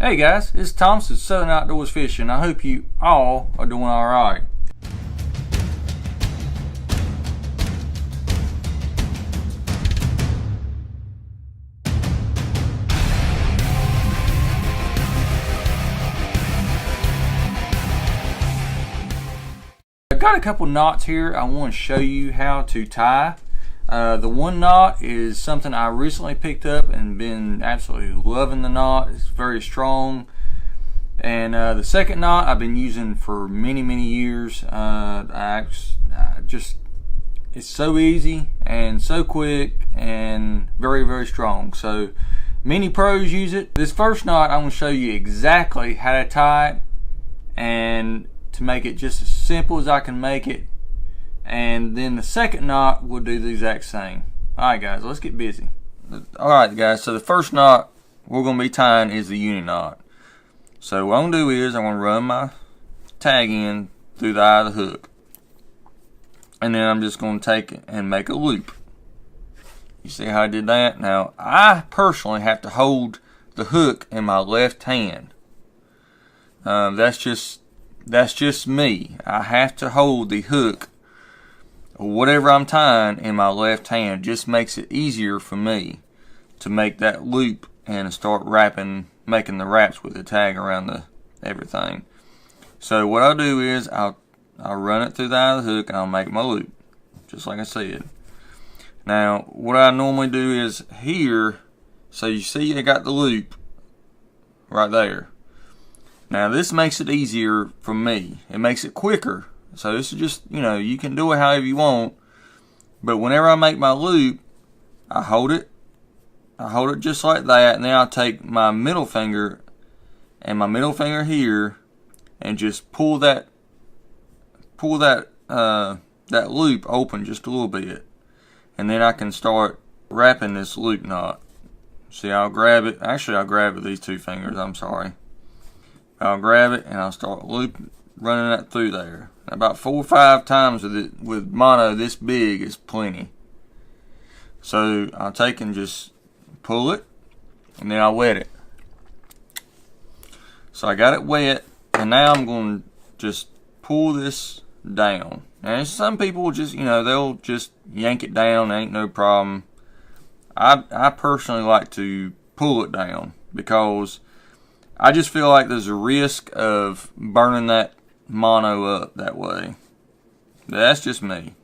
Hey guys, it's Thomas at Southern Outdoors Fishing. I hope you all are doing alright. I've got a couple knots here I want to show you how to tie. The one knot is something I recently picked up and been absolutely loving the knot. It's very strong. And the second knot I've been using for many years. It's so easy and so quick and very strong. So many pros use it. This first knot I'm going to show you exactly how to tie it and to make it just as simple as I can make it. And then the second knot will do the exact same. Alright guys, let's get busy. Alright guys, so the first knot we're going to be tying is the Uni Knot. So what I'm going to do is I'm going to run my tag in through the eye of the hook. And then I'm just going to take it and make a loop. You see how I did that? Now I personally have to hold the hook in my left hand. That's just me. I have to hold the hook or whatever I'm tying in my left hand. Just makes it easier for me to make that loop and start making the wraps with the tag around everything. So what I'll do is I'll run it through the eye of the hook and I'll make my loop, just like I said. Now what I normally do is here, so you see I got the loop right there. Now this makes it easier for me. It makes it quicker. So this is just, you can do it however you want. But whenever I make my loop, I hold it just like that, and then I'll take my middle finger and my middle finger here and just pull that loop open just a little bit. And then I can start wrapping this loop knot. See, I'll grab it. Actually, I'll grab it with these two fingers. I'm sorry. I'll grab it and I'll start running that through there. About 4 or 5 times with mono this big is plenty. So I'll take and just pull it, and then I'll wet it. So I got it wet, and now I'm going to just pull this down. And some people just, they'll just yank it down, ain't no problem. I personally like to pull it down because I just feel like there's a risk of burning that mono up that way. That's just me,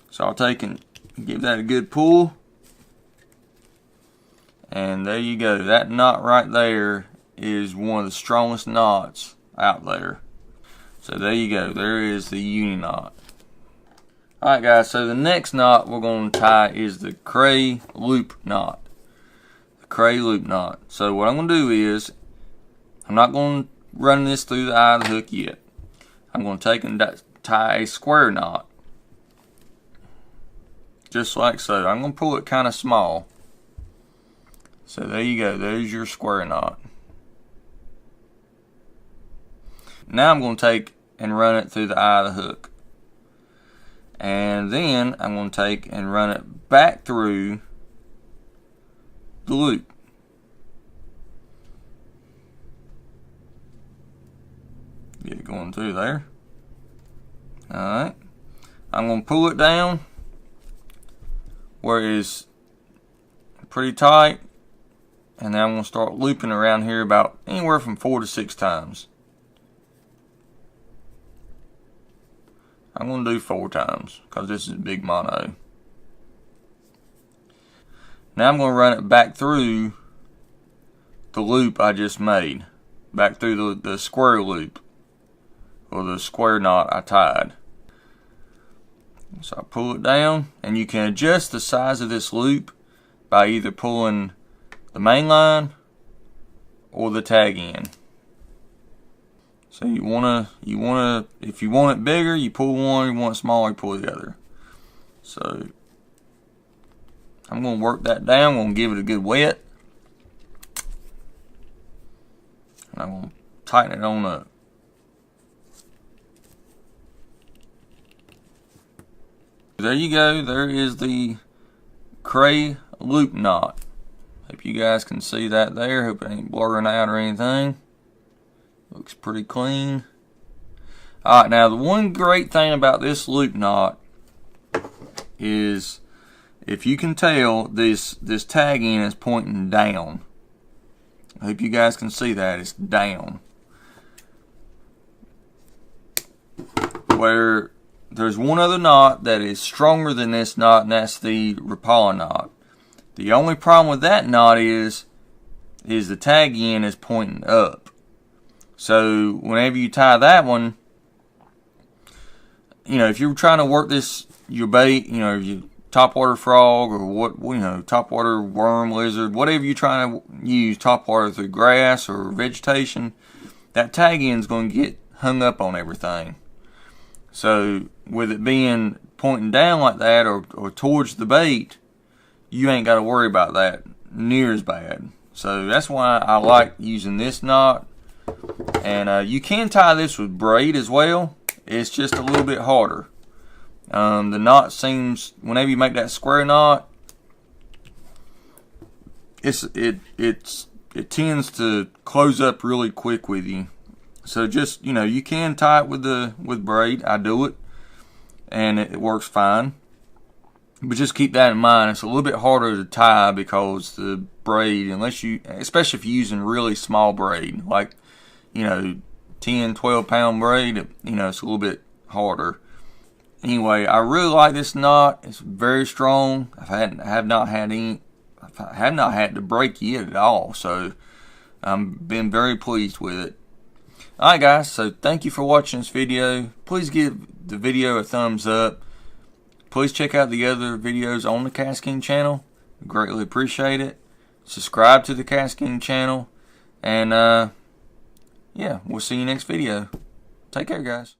So I'll take and give that a good pull. And there you go. That knot right there is one of the strongest knots out there. So there you go. There is the Uni Knot. Alright guys, so the next knot we're going to tie is the Kreh Loop knot. The Kreh Loop knot. So what I'm going to do is, I'm not going to run this through the eye of the hook yet. I'm going to take and tie a square knot. Just like so. I'm going to pull it kind of small. So there you go. There's your square knot. Now I'm going to take and run it through the eye of the hook. And then I'm going to take and run it back through the loop. Get it going through there. Alright. I'm going to pull it down where it is pretty tight. And then I'm going to start looping around here about anywhere from 4 to 6 times. I'm going to do 4 times because this is big mono. Now I'm going to run it back through the loop I just made. Back through the square loop. Or the square knot I tied. So I pull it down, and you can adjust the size of this loop by either pulling the main line or the tag end. So if you want it bigger, you pull one. You want it smaller, you pull the other. So I'm going to work that down. I'm going to give it a good wet, and I'm going to tighten it on up. There you go. There is the Kreh Loop knot. Hope you guys can see that there. Hope it ain't blurring out or anything. Looks pretty clean. Alright, now the one great thing about this loop knot is, if you can tell, this tag end is pointing down. I hope you guys can see that. It's down. Where there's one other knot that is stronger than this knot, and that's the Rapala knot. The only problem with that knot is the tag end is pointing up. So whenever you tie that one, you know, if you're trying to work your bait, you know, your topwater frog or topwater worm, lizard, whatever you're trying to use topwater through grass or vegetation, that tag end's going to get hung up on everything. So with it being pointing down like that or towards the bait, you ain't got to worry about that near as bad. So that's why I like using this knot. And you can tie this with braid as well. It's just a little bit harder. The knot seems, whenever you make that square knot, it tends to close up really quick with you. So just, you know, you can tie it with braid. I do it, and it works fine. But just keep that in mind. It's a little bit harder to tie because the braid, especially if you're using really small braid, like, you know, 10, 12 pound braid, you know, it's a little bit harder. Anyway, I really like this knot. It's very strong. I have not had to break it at all. So I've been very pleased with it. Alright guys, so thank you for watching this video. Please give the video a thumbs up. Please check out the other videos on the KastKing channel. Greatly appreciate it. Subscribe to the KastKing channel. And yeah, we'll see you next video. Take care, guys.